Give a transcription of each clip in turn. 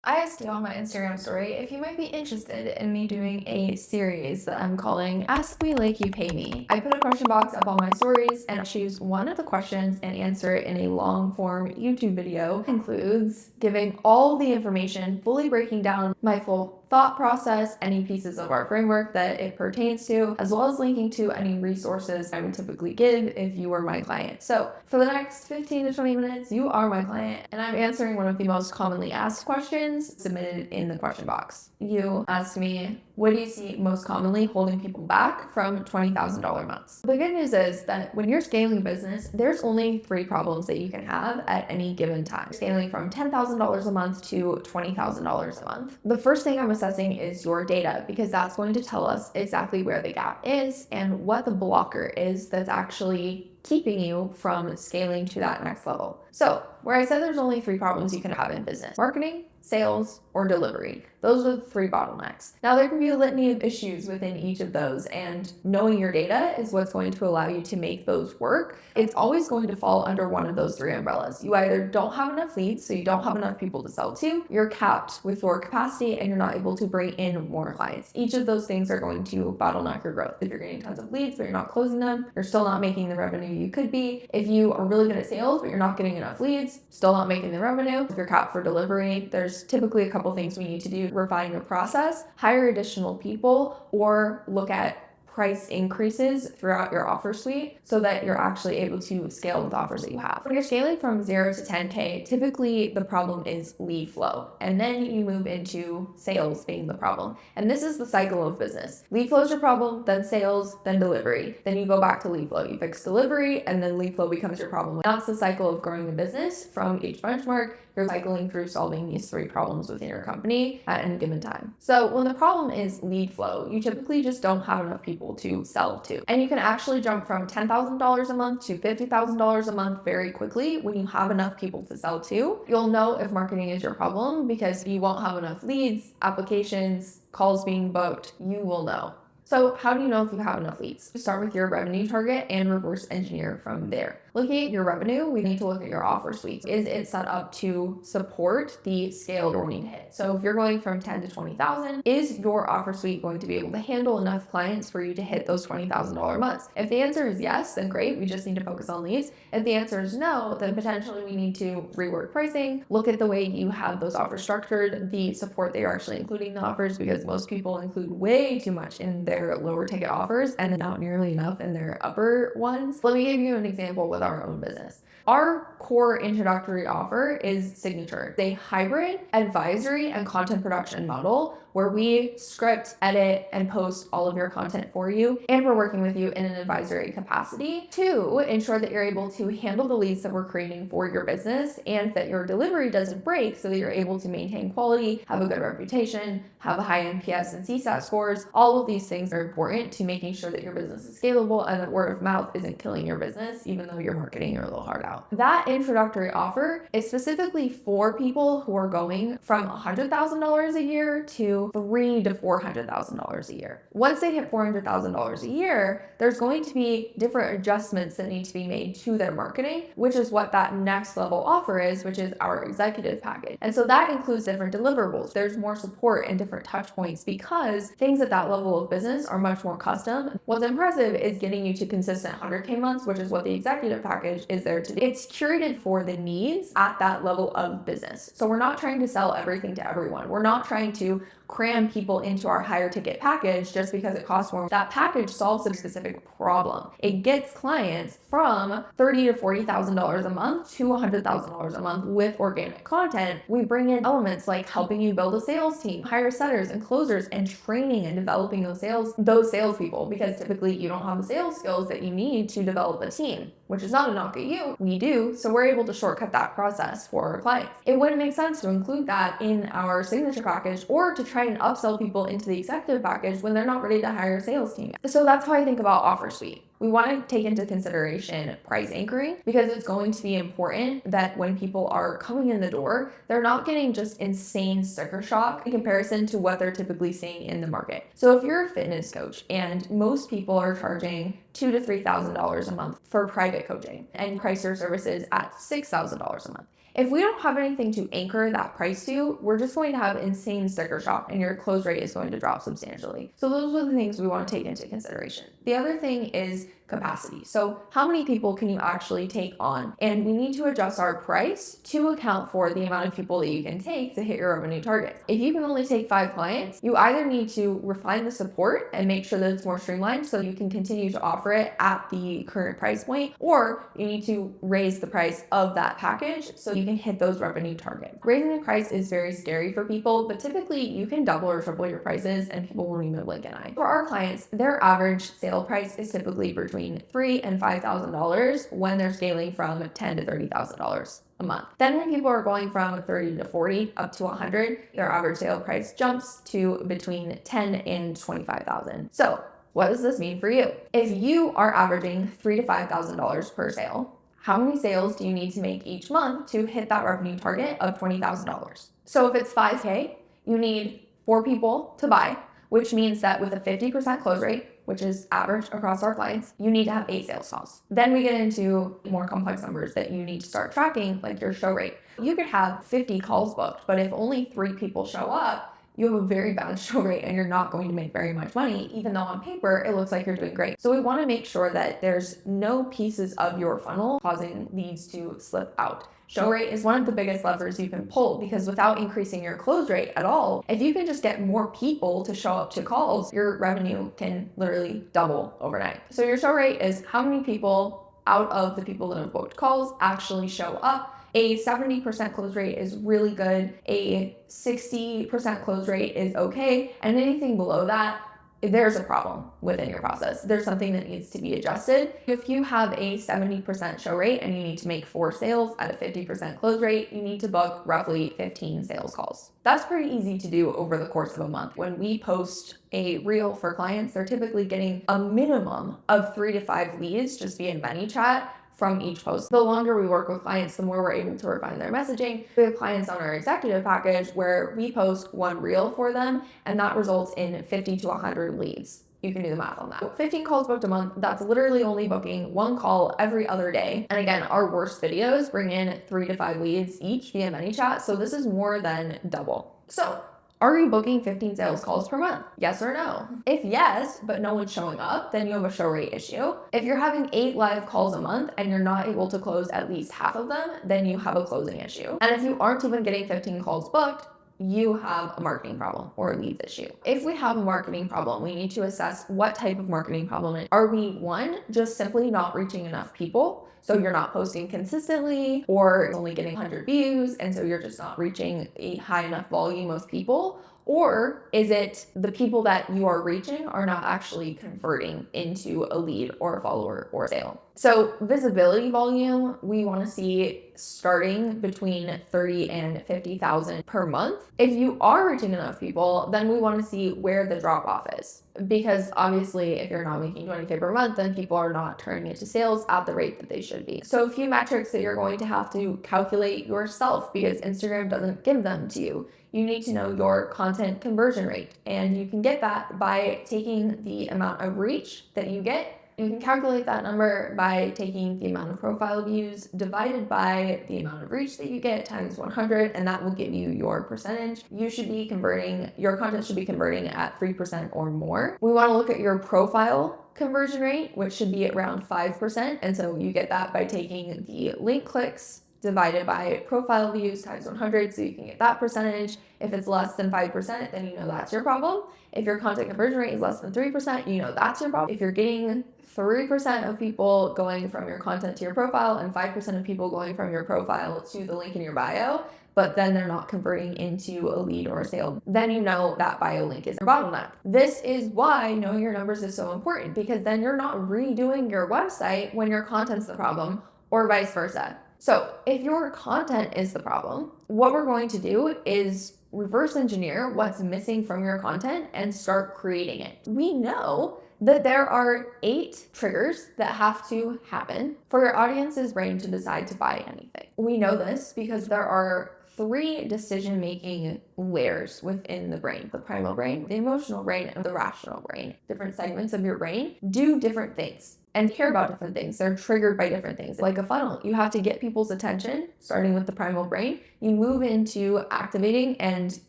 I asked you on my Instagram story if you might be interested in me doing a series that I'm calling Ask Me Like You Pay Me. I put a question box up on my stories and choose one of the questions and answer it in a long form YouTube video. It includes giving all the information, fully breaking down my full thought process, any pieces of our framework that it pertains to, as well as linking to any resources I would typically give if you were my client. So for the next 15 to 20 minutes, you are my client, and I'm answering one of the most commonly asked questions submitted in the question box. You asked me, what do you see most commonly holding people back from $20,000 months? The good news is that when you're scaling a business, there's only three problems that you can have at any given time. Scaling from $10,000 a month to $20,000 a month. The first thing I'm assessing is your data, because that's going to tell us exactly where the gap is and what the blocker is that's actually keeping you from scaling to that next level. So, where I said there's only three problems you can have in business: marketing, sales, or delivery. Those are the three bottlenecks. Now, there can be a litany of issues within each of those, and knowing your data is what's going to allow you to make those work. It's always going to fall under one of those three umbrellas. You either don't have enough leads, so you don't have enough people to sell to, you're capped with your capacity, and you're not able to bring in more clients. Each of those things are going to bottleneck your growth. If you're getting tons of leads, but you're not closing them, you're still not making the revenue you could be. If you are really good at sales, but you're not getting enough leads, still not making the revenue. If you're capped for delivery, there's typically a couple things we need to do: refine your process, hire additional people, or look at price increases throughout your offer suite so that you're actually able to scale with offers that you have. When you're scaling from 0 to 10K, typically the problem is lead flow. And then you move into sales being the problem. And this is the cycle of business. Lead flow is your problem, then sales, then delivery. Then you go back to lead flow. You fix delivery, and then lead flow becomes your problem. That's the cycle of growing the business. From each benchmark, you're cycling through solving these three problems within your company at any given time. So when the problem is lead flow, you typically just don't have enough people to sell to. And you can actually jump from $10,000 a month to $50,000 a month very quickly when you have enough people to sell to. You'll know if marketing is your problem because you won't have enough leads, applications, calls being booked. You will know. So how do you know if you have enough leads? Start with your revenue target and reverse engineer from there. Looking at your revenue, we need to look at your offer suite. Is it set up to support the scale you're wanting to hit? So if you're going from 10 to 20,000, is your offer suite going to be able to handle enough clients for you to hit those $20,000 months? If the answer is yes, then great. We just need to focus on leads. If the answer is no, then potentially we need to rework pricing, look at the way you have those offers structured, the support they are actually including in the offers, because most people include way too much in their lower ticket offers and not nearly enough in their upper ones. Let me give you an example with our own business. Our core introductory offer is Signature, a hybrid advisory and content production model where we script, edit, and post all of your content for you. And we're working with you in an advisory capacity to ensure that you're able to handle the leads that we're creating for your business and that your delivery doesn't break, so that you're able to maintain quality, have a good reputation, have a high NPS and CSAT scores. All of these things are important to making sure that your business is scalable and that word of mouth isn't killing your business, even though you're marketing your little heart out. That introductory offer is specifically for people who are going from $100,000 a year to $300,000 to $400,000 a year. Once they hit $400,000 a year, there's going to be different adjustments that need to be made to their marketing, which is what that next level offer is, which is our executive package. And so that includes different deliverables. There's more support and different touch points because things at that level of business are much more custom. What's impressive is getting you to consistent 100K months, which is what the executive package is there to do. It's curated for the needs at that level of business. So we're not trying to sell everything to everyone. We're not trying to cram people into our higher ticket package just because it costs more. That package solves a specific problem. It gets clients from $30,000 to $40,000 a month to $100,000 a month with organic content. We bring in elements like helping you build a sales team, hire setters and closers, and training and developing those salespeople, because typically you don't have the sales skills that you need to develop a team, which is not a knock at you. We do, so we're able to shortcut that process for our clients. It wouldn't make sense to include that in our signature package or to try and upsell people into the executive package when they're not ready to hire a sales team. So that's how I think about offer suite. We want to take into consideration price anchoring because it's going to be important that when people are coming in the door, they're not getting just insane sticker shock in comparison to what they're typically seeing in the market. So if you're a fitness coach and most people are charging $2,000 to $3,000 a month for private coaching and price your services at $6,000 a month, If we don't have anything to anchor that price to, we're just going to have insane sticker shock and your close rate is going to drop substantially. So those are the things we want to take into consideration. The other thing is capacity. So how many people can you actually take on? And we need to adjust our price to account for the amount of people that you can take to hit your revenue target. If you can only take 5 clients, you either need to refine the support and make sure that it's more streamlined so you can continue to offer it at the current price point, or you need to raise the price of that package so you can hit those revenue targets. Raising the price is very scary for people, but typically you can double or triple your prices and people won't even blink an eye. For our clients, their average sale price is typically between $3,000 and $5,000 when they're scaling from $10,000 to $30,000 a month. Then when people are going from 30 to 40 up to 100, their average sale price jumps to between 10 and 25,000. So what does this mean for you? If you are averaging $3,000 to $5,000 per sale, how many sales do you need to make each month to hit that revenue target of $20,000? So if it's 5K, you need 4 people to buy, which means that with a 50% close rate, which is average across our clients, you need to have 8 sales calls. Then we get into more complex numbers that you need to start tracking, like your show rate. You could have 50 calls booked, but if only 3 people show up, you have a very bad show rate and you're not going to make very much money, even though on paper it looks like you're doing great. So we want to make sure that there's no pieces of your funnel causing leads to slip out. Show rate is one of the biggest levers you can pull, because without increasing your close rate at all, if you can just get more people to show up to calls, your revenue can literally double overnight. So your show rate is how many people out of the people that have booked calls actually show up. A 70% close rate is really good. A 60% close rate is okay. And anything below that, there's a problem within your process. There's something that needs to be adjusted. If you have a 70% show rate and you need to make 4 sales at a 50% close rate, you need to book roughly 15 sales calls. That's pretty easy to do over the course of a month. When we post a reel for clients, they're typically getting a minimum of 3 to 5 leads just via ManyChat from each post. The longer we work with clients, the more we're able to refine their messaging. We have clients on our executive package where we post 1 reel for them, and that results in 50 to 100 leads. You can do the math on that. 15 calls booked a month, that's literally only booking 1 call every other day. And again, our worst videos bring in 3 to 5 leads each via ManyChat, so this is more than double. So are you booking 15 sales calls per month? Yes or no? If yes, but no one's showing up, then you have a show rate issue. If you're having 8 live calls a month and you're not able to close at least half of them, then you have a closing issue. And if you aren't even getting 15 calls booked, you have a marketing problem or a leads issue. If we have a marketing problem, we need to assess what type of marketing problem it is. Are we, 1, just simply not reaching enough people? So you're not posting consistently, or only getting 100 views, and so you're just not reaching a high enough volume of people? Or is it the people that you are reaching are not actually converting into a lead or a follower or a sale? So visibility volume, we want to see starting between 30 and 50,000 per month. If you are reaching enough people, then we want to see where the drop off is. Because obviously, if you're not making 20K per month, then people are not turning into sales at the rate that they should be. So a few metrics that you're going to have to calculate yourself, because Instagram doesn't give them to you. You need to know your content conversion rate, and you can get that by taking the amount of reach that you get. You can calculate that number by taking the amount of profile views divided by the amount of reach that you get times 100, and that will give you your percentage. You should be converting, your content should be converting at 3% or more. We want to look at your profile conversion rate, which should be around 5%. And so you get that by taking the link clicks divided by profile views times 100, so you can get that percentage. If it's less than 5%, then you know that's your problem. If your content conversion rate is less than 3%, you know that's your problem. If you're getting 3% of people going from your content to your profile and 5% of people going from your profile to the link in your bio, but then they're not converting into a lead or a sale, then you know that bio link is your bottleneck. This is why knowing your numbers is so important, because then you're not redoing your website when your content's the problem, or vice versa. So if your content is the problem, what we're going to do is reverse engineer what's missing from your content and start creating it. We know that there are 8 triggers that have to happen for your audience's brain to decide to buy anything. We know this because there are three decision-making layers within the brain: the primal brain, the emotional brain, and the rational brain. Different segments of your brain do different things and care about different things. They're triggered by different things. Like a funnel, you have to get people's attention, starting with the primal brain. You move into activating and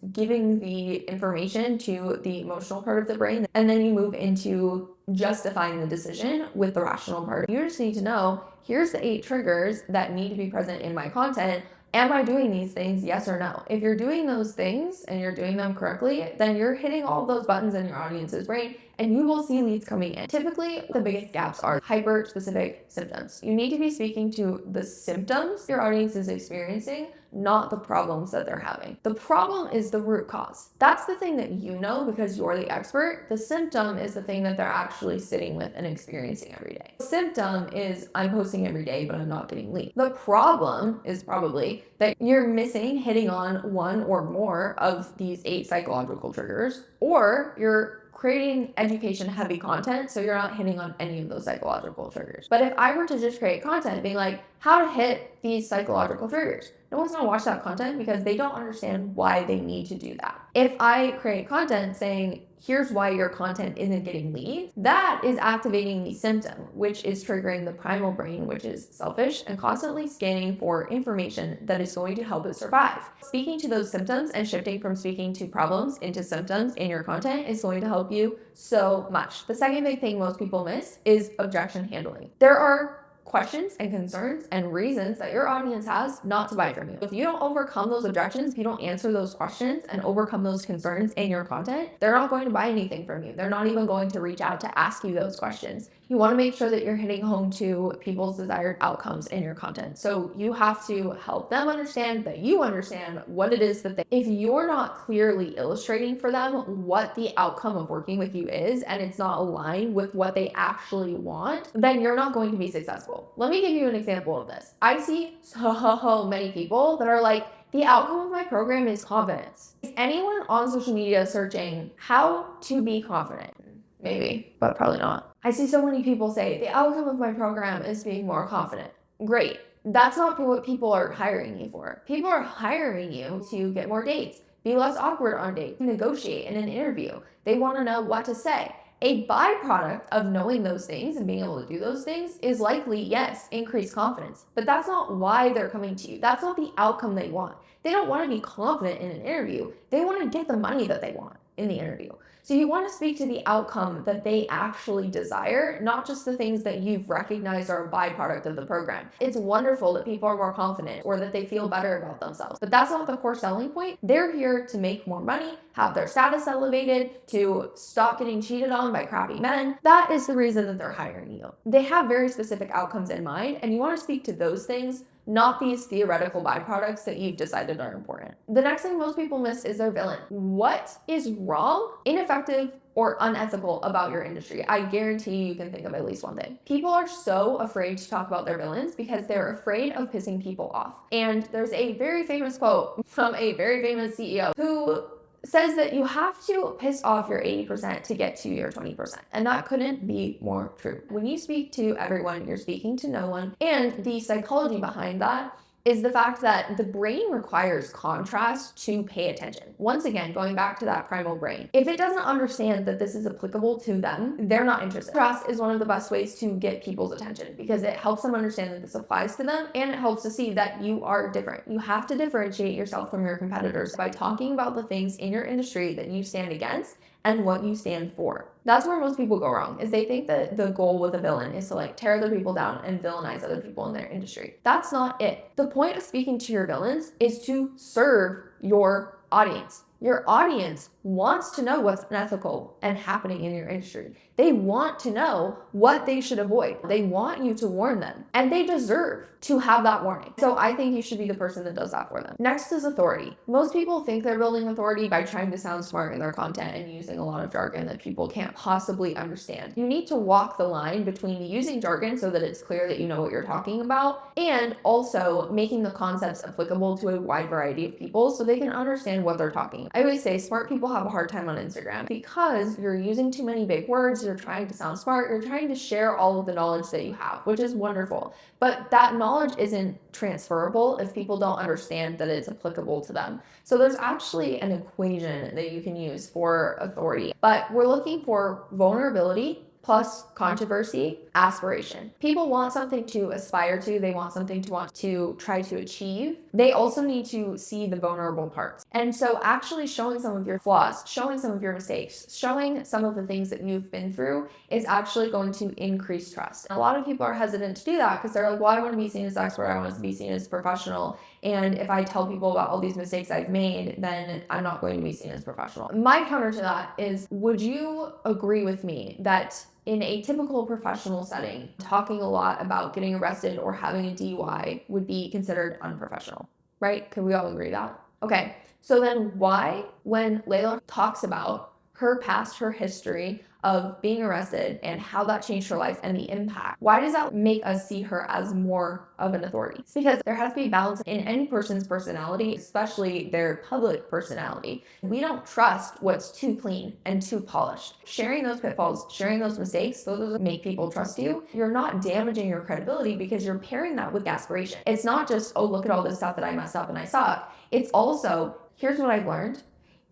giving the information to the emotional part of the brain, and then you move into justifying the decision with the rational part. You just need to know, here's the 8 triggers that need to be present in my content. Am I doing these things? Yes or no? If you're doing those things and you're doing them correctly, then you're hitting all of those buttons in your audience's brain and you will see leads coming in. Typically, the biggest gaps are hyper-specific symptoms. You need to be speaking to the symptoms your audience is experiencing, not the problems that they're having. The problem is the root cause. That's the thing that you know because you're the expert. The symptom is the thing that they're actually sitting with and experiencing every day. The symptom is, I'm posting every day, but I'm not getting leads. The problem is probably that you're missing hitting on one or more of these 8 psychological triggers, or you're creating education heavy content, so you're not hitting on any of those psychological triggers. But if I were to just create content being like, how to hit these psychological triggers, no one's gonna watch that content because they don't understand why they need to do that. If I create content saying, here's why your content isn't getting leads, that is activating the symptom, which is triggering the primal brain, which is selfish and constantly scanning for information that is going to help it survive. Speaking to those symptoms and shifting from speaking to problems into symptoms in your content is going to help you so much. The second big thing most people miss is objection handling. There are questions and concerns and reasons that your audience has not to buy from you. If you don't overcome those objections, if you don't answer those questions and overcome those concerns in your content, they're not going to buy anything from you. They're not even going to reach out to ask you those questions. You want to make sure that you're hitting home to people's desired outcomes in your content. So you have to help them understand that you understand what it is that if you're not clearly illustrating for them what the outcome of working with you is, and it's not aligned with what they actually want, then you're not going to be successful. Let me give you an example of this. I see so many people that are like, the outcome of my program is confidence. Is anyone on social media searching how to be confident? Maybe, but probably not. I see so many people say, the outcome of my program is being more confident. Great. That's not what people are hiring you for. People are hiring you to get more dates, be less awkward on dates, negotiate in an interview. They want to know what to say. A byproduct of knowing those things and being able to do those things is likely, yes, increased confidence. But that's not why they're coming to you. That's not the outcome they want. They don't want to be confident in an interview. They want to get the money that they want in the interview. So you want to speak to the outcome that they actually desire, not just the things that you've recognized are a byproduct of the program. It's wonderful that people are more confident or that they feel better about themselves, but that's not the core selling point. They're here to make more money, have their status elevated, to stop getting cheated on by crappy men. That is the reason that they're hiring you. They have very specific outcomes in mind, and you want to speak to those things, not these theoretical byproducts that you've decided are important. The next thing most people miss is their villain. What is wrong, ineffective, or unethical about your industry? I guarantee you can think of at least one thing. People are so afraid to talk about their villains because they're afraid of pissing people off. And there's a very famous quote from a very famous CEO who says that you have to piss off your 80% to get to your 20%. And that couldn't be more true. When you speak to everyone, you're speaking to no one. And the psychology behind that is the fact that the brain requires contrast to pay attention. Once again, going back to that primal brain, if it doesn't understand that this is applicable to them, they're not interested. Contrast is one of the best ways to get people's attention because it helps them understand that this applies to them and it helps to see that you are different. You have to differentiate yourself from your competitors by talking about the things in your industry that you stand against and what you stand for. That's where most people go wrong, is they think that the goal with a villain is to like tear other people down and villainize other people in their industry. That's not it. The point of speaking to your villains is to serve your audience. Your audience wants to know what's unethical and happening in your industry. They want to know what they should avoid. They want you to warn them, and they deserve to have that warning. So I think you should be the person that does that for them. Next is authority. Most people think they're building authority by trying to sound smart in their content and using a lot of jargon that people can't possibly understand. You need to walk the line between using jargon so that it's clear that you know what you're talking about, and also making the concepts applicable to a wide variety of people so they can understand what they're talking about. I always say smart people have a hard time on Instagram because you're using too many big words, you're trying to sound smart, you're trying to share all of the knowledge that you have, which is wonderful. But that knowledge isn't transferable if people don't understand that it's applicable to them. So there's actually an equation that you can use for authority, but we're looking for vulnerability plus controversy, aspiration. People want something to aspire to, they want something to want to try to achieve. They also need to see the vulnerable parts. And so actually showing some of your flaws, showing some of your mistakes, showing some of the things that you've been through is actually going to increase trust. And a lot of people are hesitant to do that because they're like, well, I want to be seen as expert, I want to be seen as professional. And if I tell people about all these mistakes I've made, then I'm not going to be seen as professional. My counter to that is, would you agree with me that in a typical professional setting, talking a lot about getting arrested or having a DUI would be considered unprofessional, right? Can we all agree that? Okay, so then why, when Layla talks about her past, her history of being arrested and how that changed her life and the impact, why does that make us see her as more of an authority? It's because there has to be balance in any person's personality, especially their public personality. We don't trust what's too clean and too polished. Sharing those pitfalls, sharing those mistakes, those make people trust you. You're not damaging your credibility because you're pairing that with aspiration. It's not just, oh, look at all this stuff that I messed up and I suck. It's also, here's what I've learned.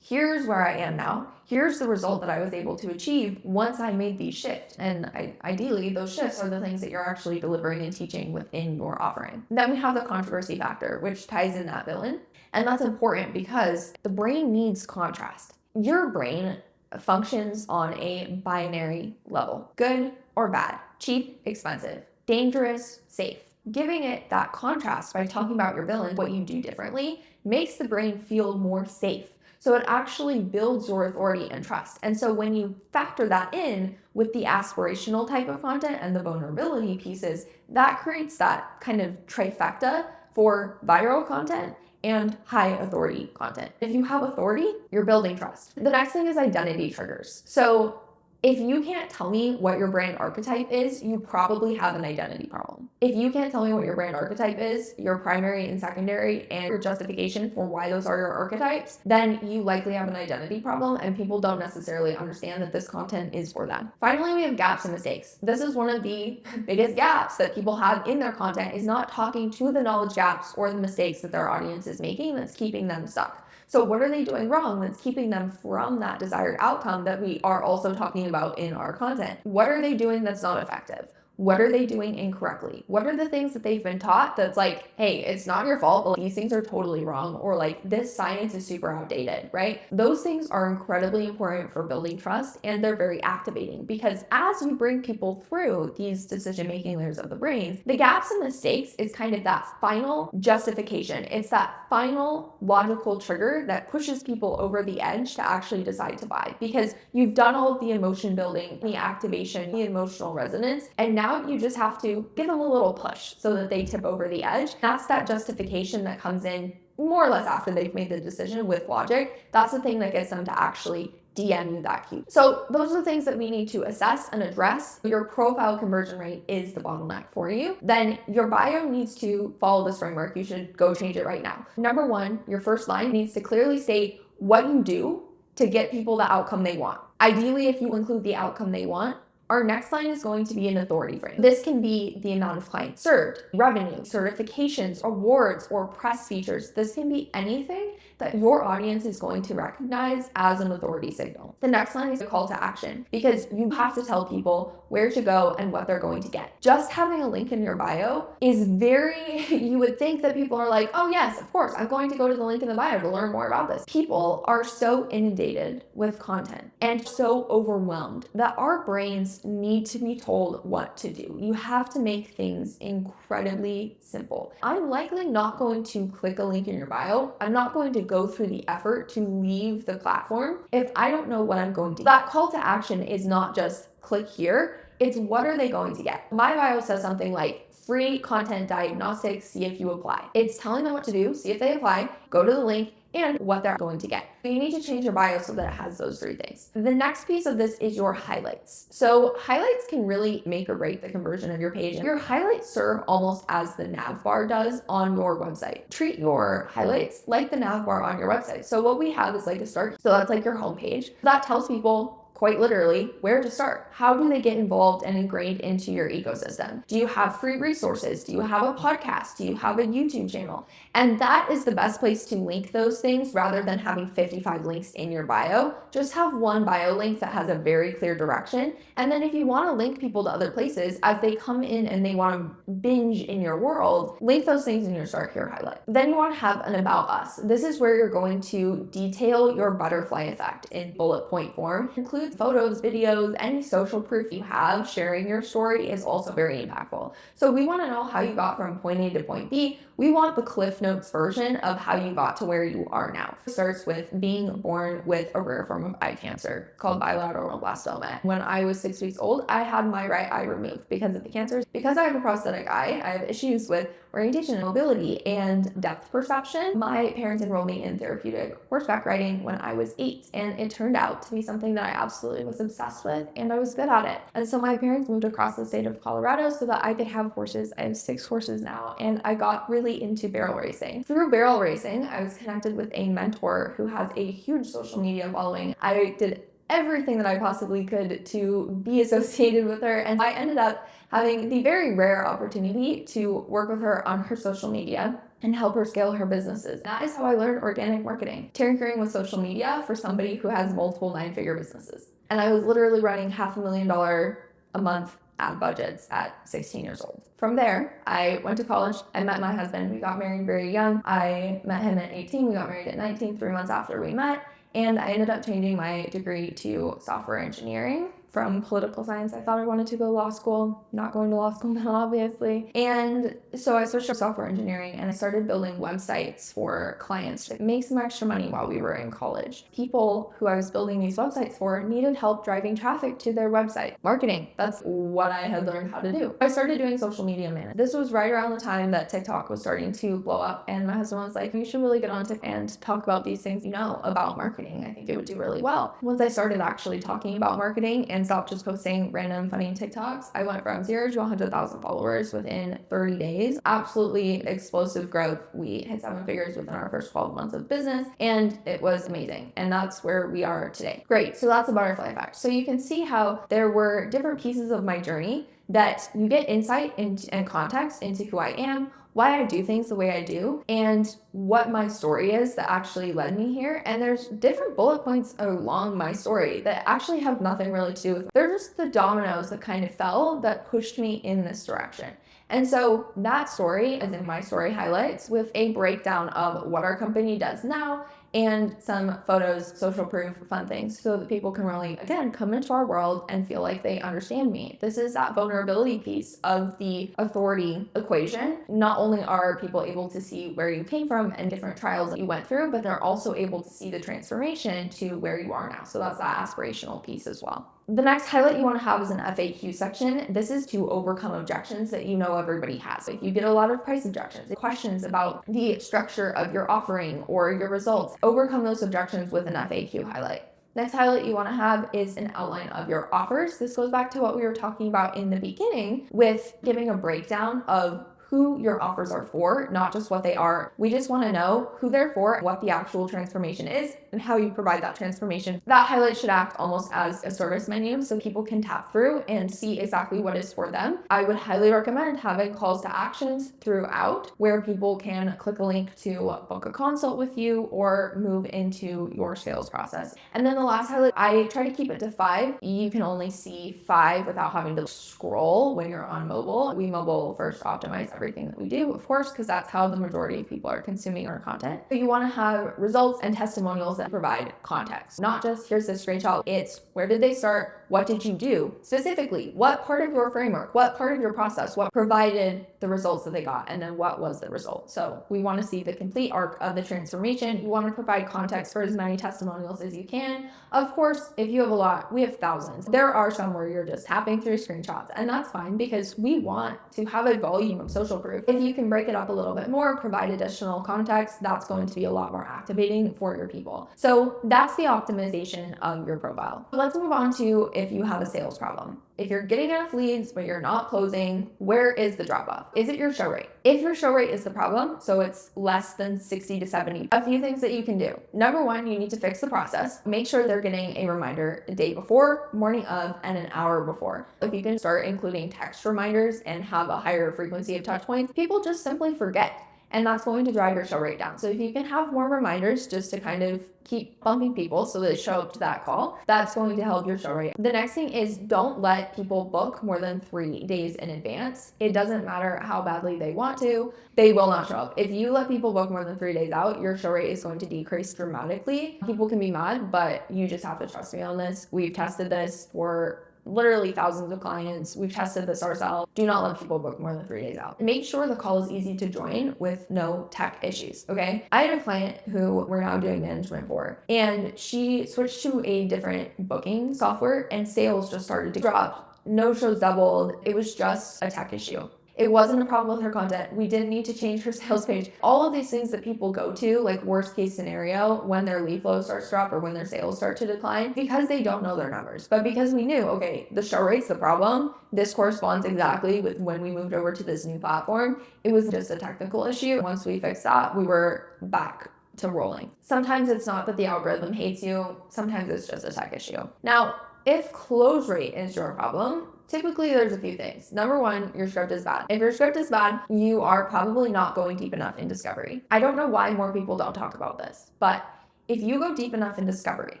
Here's where I am now. Here's the result that I was able to achieve once I made these shifts. And ideally, those shifts are the things that you're actually delivering and teaching within your offering. Then we have the controversy factor, which ties in that villain. And that's important because the brain needs contrast. Your brain functions on a binary level, good or bad, cheap, expensive, dangerous, safe. Giving it that contrast by talking about your villain, what you do differently, makes the brain feel more safe. So it actually builds your authority and trust. And so when you factor that in with the aspirational type of content and the vulnerability pieces, that creates that kind of trifecta for viral content and high authority content. If you have authority, you're building trust. The next thing is identity triggers. So if you can't tell me what your brand archetype is, you probably have an identity problem. If you can't tell me what your brand archetype is, your primary and secondary, and your justification for why those are your archetypes, then you likely have an identity problem and people don't necessarily understand that this content is for them. Finally, we have gaps and mistakes. This is one of the biggest gaps that people have in their content, is not talking to the knowledge gaps or the mistakes that their audience is making that's keeping them stuck. So what are they doing wrong that's keeping them from that desired outcome that we are also talking about in our content? What are they doing that's not effective? What are they doing incorrectly? What are the things that they've been taught that's like, hey, it's not your fault, but these things are totally wrong, or like this science is super outdated, right? Those things are incredibly important for building trust, and they're very activating because as you bring people through these decision-making layers of the brain, the gaps and mistakes is kind of that final justification. It's that final logical trigger that pushes people over the edge to actually decide to buy, because you've done all of the emotion building, the activation, the emotional resonance, and now you just have to give them a little push so that they tip over the edge. That's that justification that comes in more or less after they've made the decision with logic. That's the thing that gets them to actually DM you that cue. So those are the things that we need to assess and address. Your profile conversion rate is the bottleneck for you. Then your bio needs to follow this framework. You should go change it right now. Number one, your first line needs to clearly state what you do to get people the outcome they want. Ideally, if you include the outcome they want, our next line is going to be an authority frame. This can be the amount of clients served, revenue, certifications, awards, or press features. This can be anything that your audience is going to recognize as an authority signal. The next line is a call to action, because you have to tell people where to go and what they're going to get. Just having a link in your bio is very, you would think that people are like, oh yes, of course, I'm going to go to the link in the bio to learn more about this. People are so inundated with content and so overwhelmed that our brains need to be told what to do. You have to make things incredibly simple. I'm likely not going to click a link in your bio. I'm not going to go through the effort to leave the platform if I don't know what I'm going to do. That call to action is not just click here, it's what are they going to get. My bio says something like free content diagnostics, see if you apply. It's telling them what to do, see if they apply, go to the link, and what they're going to get. So you need to change your bio so that it has those three things. The next piece of this is your highlights. So highlights can really make or break the conversion of your page. Your highlights serve almost as the nav bar does on your website. Treat your highlights like the nav bar on your website. So what we have is like a start. So that's like your homepage. That tells people quite literally where to start. How do they get involved and ingrained into your ecosystem? Do you have free resources? Do you have a podcast? Do you have a YouTube channel? And that is the best place to link those things rather than having 55 links in your bio. Just have one bio link that has a very clear direction. And then if you want to link people to other places, as they come in and they want to binge in your world, link those things in your start here highlight. Then you want to have an about us. This is where you're going to detail your butterfly effect in bullet point form. Include photos, videos, any social proof you have. Sharing your story is also very impactful. So we want to know how you got from point A to point B. We want the Cliff Notes version of how you got to where you are now. It starts with being born with a rare form of eye cancer called bilateral blastoma. When I was 6 weeks old, I had my right eye removed because of the cancer. Because I have a prosthetic eye, I have issues with orientation, mobility, and depth perception. My parents enrolled me in therapeutic horseback riding when I was 8, and it turned out to be something that I absolutely was obsessed with, and I was good at it. And so my parents moved across the state of Colorado so that I could have horses. I have 6 horses now, and I got really into barrel racing. Through barrel racing, I was connected with a mentor who has a huge social media following. I did everything that I possibly could to be associated with her, and I ended up having the very rare opportunity to work with her on her social media and help her scale her businesses. That is how I learned organic marketing, tinkering with social media for somebody who has multiple 9-figure businesses. And I was literally running $500,000 a month ad budgets at 16 years old. From there, I went to college. I met my husband. We got married very young. I met him at 18. We got married at 19, 3 months after we met. And I ended up changing my degree to software engineering from political science. I thought I wanted to go to law school, not going to law school now, obviously. And so I switched to software engineering and I started building websites for clients to make some extra money while we were in college. People who I was building these websites for needed help driving traffic to their website. Marketing, that's what I had learned how to do. I started doing social media management. This was right around the time that TikTok was starting to blow up, and my husband was like, you should really get on TikTok and talk about these things you know about marketing. I think it would do really well. Once I started actually talking about marketing and stopped just posting random funny TikToks, I went from 0 to 100,000 followers within 30 days. Absolutely explosive growth. We hit 7 figures within our first 12 months of business, and it was amazing. And that's where we are today. Great. So that's the butterfly effect. So you can see how there were different pieces of my journey that you get insight and context into who I am, why I do things the way I do, and what my story is that actually led me here. And there's different bullet points along my story that actually have nothing really to do with it. They're just the dominoes that kind of fell that pushed me in this direction. And so that story is in my story highlights with a breakdown of what our company does now and some photos, social proof, fun things, so that people can really, again, come into our world and feel like they understand me. This is that vulnerability piece of the authority equation. Not only are people able to see where you came from and different trials that you went through, but they're also able to see the transformation to where you are now. So that's that aspirational piece as well. The next highlight you want to have is an FAQ section. This is to overcome objections that you know everybody has. If you get a lot of price objections, questions about the structure of your offering or your results, overcome those objections with an FAQ highlight. Next highlight you want to have is an outline of your offers. This goes back to what we were talking about in the beginning with giving a breakdown of who your offers are for, not just what they are. We just want to know who they're for, what the actual transformation is, and how you provide that transformation. That highlight should act almost as a service menu so people can tap through and see exactly what is for them. I would highly recommend having calls to actions throughout where people can click a link to book a consult with you or move into your sales process. And then the last highlight, I try to keep it to 5. You can only see 5 without having to scroll when you're on mobile. We mobile first optimize everything that we do, of course, because that's how the majority of people are consuming our content. So you want to have results and testimonials that provide context, not just here's this screenshot. It's where did they start? what did you do specifically? What part of your framework, what part of your process, what provided the results that they got, and then what was the result? So we want to see the complete arc of the transformation. You want to provide context for as many testimonials as you can. Of course, if you have a lot, we have thousands. There are some where you're just tapping through screenshots, and that's fine because we want to have a volume of social proof. If you can break it up a little bit more, provide additional context, that's going to be a lot more activating for your people. So that's the optimization of your profile. Let's move on to if you have a sales problem. If you're getting enough leads, but you're not closing, where is the drop off? Is it your show rate? If your show rate is the problem, so it's less than 60 to 70, a few things that you can do. Number one, you need to fix the process. Make sure they're getting a reminder a day before, morning of, and an hour before. If you can start including text reminders and have a higher frequency of touch points, people just simply forget. And that's going to drive your show rate down. So if you can have more reminders just to kind of keep bumping people so they show up to that call, that's going to help your show rate. The next thing is don't let people book more than 3 days in advance. It doesn't matter how badly they want to, they will not show up. If you let people book more than 3 days out, your show rate is going to decrease dramatically. People can be mad, but you just have to trust me on this. We've tested this for literally thousands of clients. We've tested this ourselves. Do not let people book more than 3 days out. Make sure the call is easy to join with no tech issues, okay? I had a client who we're now doing management for, and she switched to a different booking software and sales just started to drop. No shows doubled. It was just a tech issue. It wasn't a problem with her content. We didn't need to change her sales page. All of these things that people go to, like worst case scenario, when their lead flow starts to drop or when their sales start to decline, because they don't know their numbers. But because we knew, okay, the show rate's the problem, this corresponds exactly with when we moved over to this new platform. It was just a technical issue. Once we fixed that, we were back to rolling. Sometimes it's not that the algorithm hates you. Sometimes it's just a tech issue. Now, if close rate is your problem, typically there's a few things. Number one, your script is bad. If your script is bad, you are probably not going deep enough in discovery. I don't know why more people don't talk about this, but if you go deep enough in discovery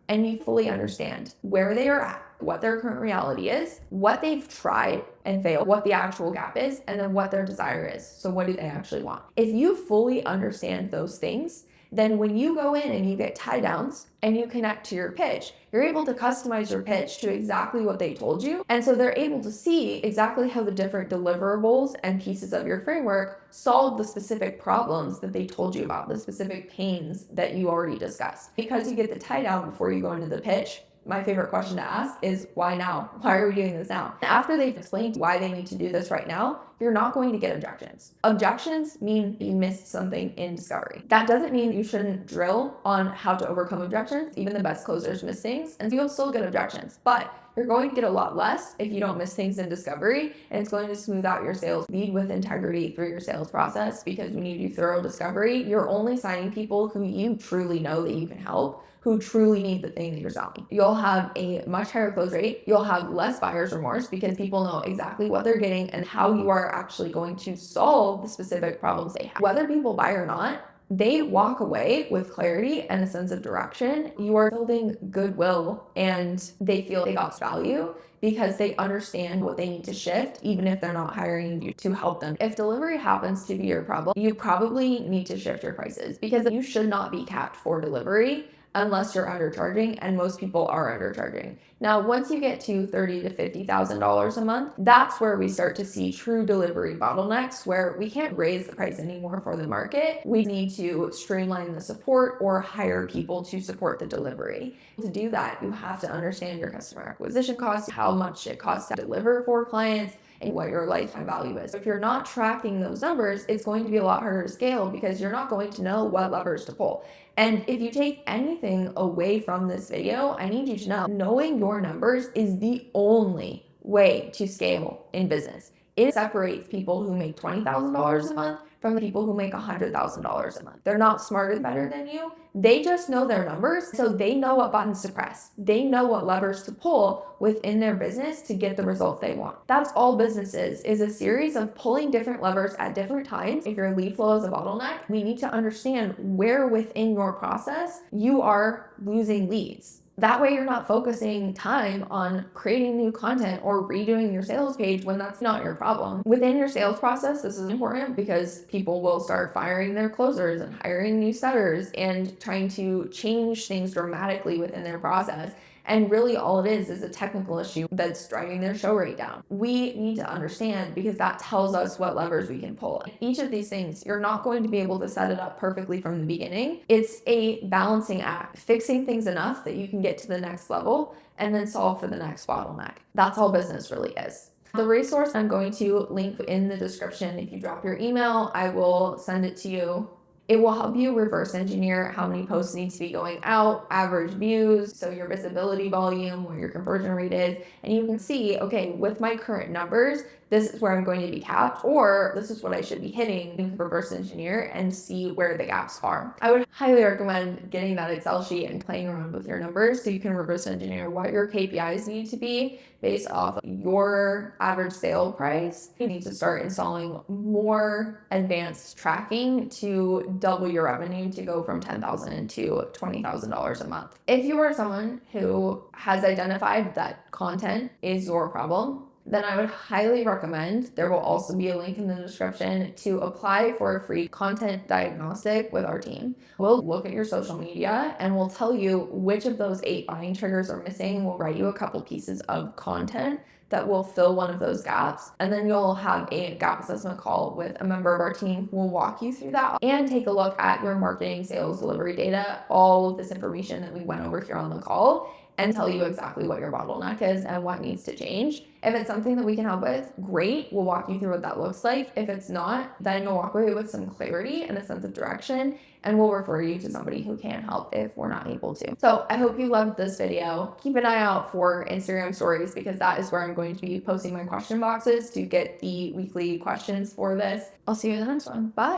and you fully understand where they are at, what their current reality is, what they've tried and failed, what the actual gap is, and then what their desire is. So what do they actually want? If you fully understand those things, then when you go in and you get tie downs and you connect to your pitch, you're able to customize your pitch to exactly what they told you. And so they're able to see exactly how the different deliverables and pieces of your framework solve the specific problems that they told you about, the specific pains that you already discussed. Because you get the tie down before you go into the pitch, my favorite question to ask is, why now? Why are we doing this now? After they've explained why they need to do this right now, you're not going to get objections. Objections mean you missed something in discovery. That doesn't mean you shouldn't drill on how to overcome objections. Even the best closers miss things, and you'll still get objections. But you're going to get a lot less if you don't miss things in discovery, and it's going to smooth out your sales. Lead with integrity through your sales process, because when you do thorough discovery, you're only signing people who you truly know that you can help, who truly need the thing that you're selling. You'll have a much higher close rate. You'll have less buyer's remorse because people know exactly what they're getting and how you are actually going to solve the specific problems they have. Whether people buy or not, they walk away with clarity and a sense of direction. You are building goodwill and they feel they got value because they understand what they need to shift, even if they're not hiring you to help them. If delivery happens to be your problem, you probably need to shift your prices, because you should not be capped for delivery unless you're undercharging, and most people are undercharging. Now, once you get to $30,000 to $50,000 a month, that's where we start to see true delivery bottlenecks, where we can't raise the price anymore for the market. We need to streamline the support or hire people to support the delivery. To do that, you have to understand your customer acquisition costs, how much it costs to deliver for clients, and what your lifetime value is. If you're not tracking those numbers, it's going to be a lot harder to scale because you're not going to know what levers to pull. And if you take anything away from this video, I need you to know knowing your numbers is the only way to scale in business. It separates people who make $20,000 a month from the people who make $100,000 a month. They're not smarter and better than you. They just know their numbers, so they know what buttons to press. They know what levers to pull within their business to get the results they want. That's all business is a series of pulling different levers at different times. If your lead flow is a bottleneck, we need to understand where within your process you are losing leads. That way you're not focusing time on creating new content or redoing your sales page when that's not your problem. Within your sales process, this is important because people will start firing their closers and hiring new setters and trying to change things dramatically within their process. And really, all it is a technical issue that's driving their show rate down. We need to understand because that tells us what levers we can pull. Each of these things, you're not going to be able to set it up perfectly from the beginning. It's a balancing act, fixing things enough that you can get to the next level and then solve for the next bottleneck. That's all business really is. The resource I'm going to link in the description. If you drop your email, I will send it to you. It will help you reverse engineer how many posts need to be going out, average views, so your visibility volume, where your conversion rate is, and you can see, okay, with my current numbers, this is where I'm going to be capped, or this is what I should be hitting. You can reverse engineer and see where the gaps are. I would highly recommend getting that Excel sheet and playing around with your numbers so you can reverse engineer what your KPIs need to be based off your average sale price. You need to start installing more advanced tracking to double your revenue to go from $10,000 to $20,000 a month. If you are someone who has identified that content is your problem, then I would highly recommend, there will also be a link in the description, to apply for a free content diagnostic with our team. We'll look at your social media and we'll tell you which of those 8 buying triggers are missing. We'll write you a couple pieces of content that will fill one of those gaps. And then you'll have a gap assessment call with a member of our team who will walk you through that and take a look at your marketing, sales, delivery data, all of this information that we went over here on the call, and tell you exactly what your bottleneck is and what needs to change. If it's something that we can help with, great. We'll walk you through what that looks like. If it's not, then you'll walk away with some clarity and a sense of direction, and we'll refer you to somebody who can help if we're not able to. So I hope you loved this video. Keep an eye out for Instagram stories because that is where I'm going to be posting my question boxes to get the weekly questions for this. I'll see you in the next one. Bye.